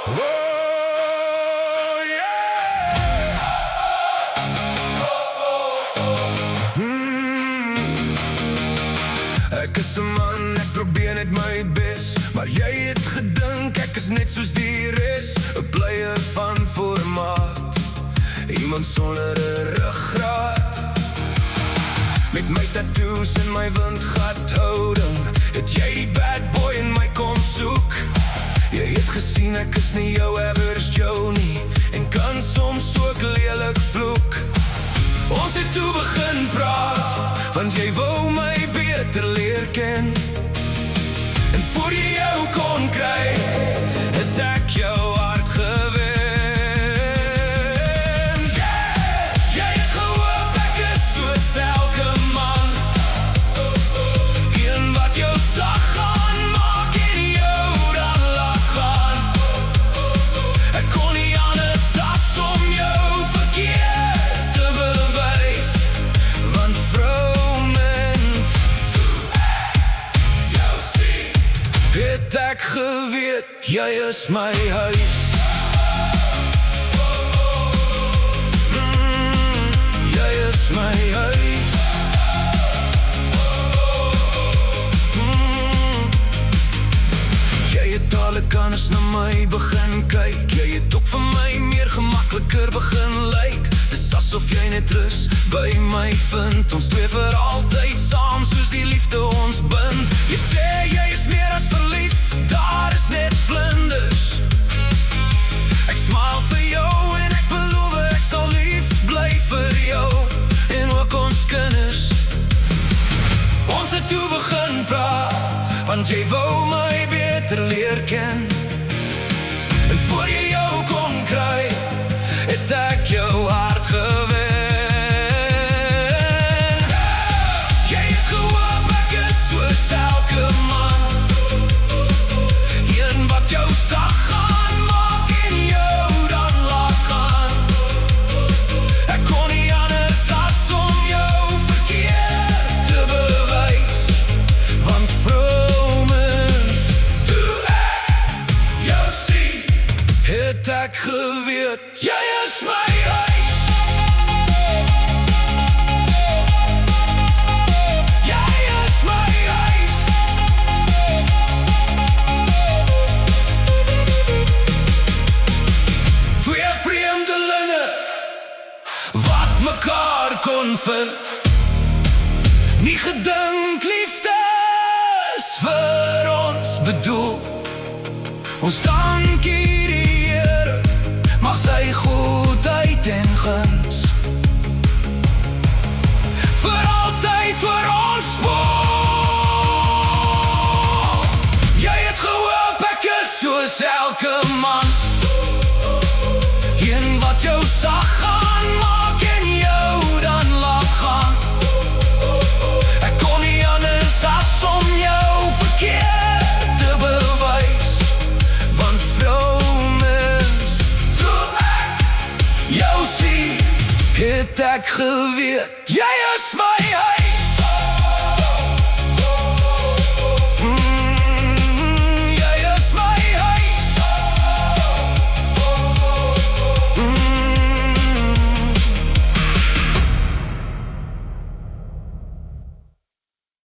Oh, yeah. Ek is 'n man, ek probeer net my bes, maar jy het gedink ek is net soos die res, 'n pleier van formaat, iemand sonder 'n ruggraat. Met my tattoos en my windgat houding, het jy die bad boy in my kom soek. Jy het gesien ek is nie jou average Joe nie, en kan soms ook lelik vloek. Ons het toe begin praat, want jy wou my beter leer ken. En voor jy jou kon kry, het ek jou hart gewen. Yeah! Jy het gehoop ek is soos elke man, een wat jou sag gaan maak en jou dan laat gaan. Ek kon nie anders as om jou verkeerd te bewys, want vrouwmens, toe ek jou sien, het ek geweet, jy is my huis. Jy is my huis. Jy het alle kans na my begin kyk, jy het ook vir my meer gemakliker begin lyk. Dis asof jy net rus by my vind, ons twee vir altyd saam soos die liefde ons bind. Jy sê jy is meer as verlief, daar is net vlinders. Ek smile vir jou en ek beloof ek sal lief bly vir jou en ook ons kinders. Ons het toe begin praat, want jy wou my beter leer ken. En voor jy jou kon kry, het ek jou hart gewen. Jy het gehoop ek is soos elke man, een wat jou sag gaan maak en jou dan laat gaan. Ek kon nie anders as om jou verkeerd te bewys, want vrouwmens, toe ek jou sien, het ek geweet, jy is my huis. Jy is my huis. Twee vreemdelinge wat mekaar kon vind, nie gedink liefde is vir ons bedoel. Ons dank hierdie Here, mag sy goedheid en guns vir altyd oor ons spoel. Jy het gehoop ek is soos elke man, een wat jou sag gaan maak en jou dan laat gaan. Ek kon nie anders as om jou verkeerd te bewys, want vrouwmens, toe ek jou sien, het ek geweet,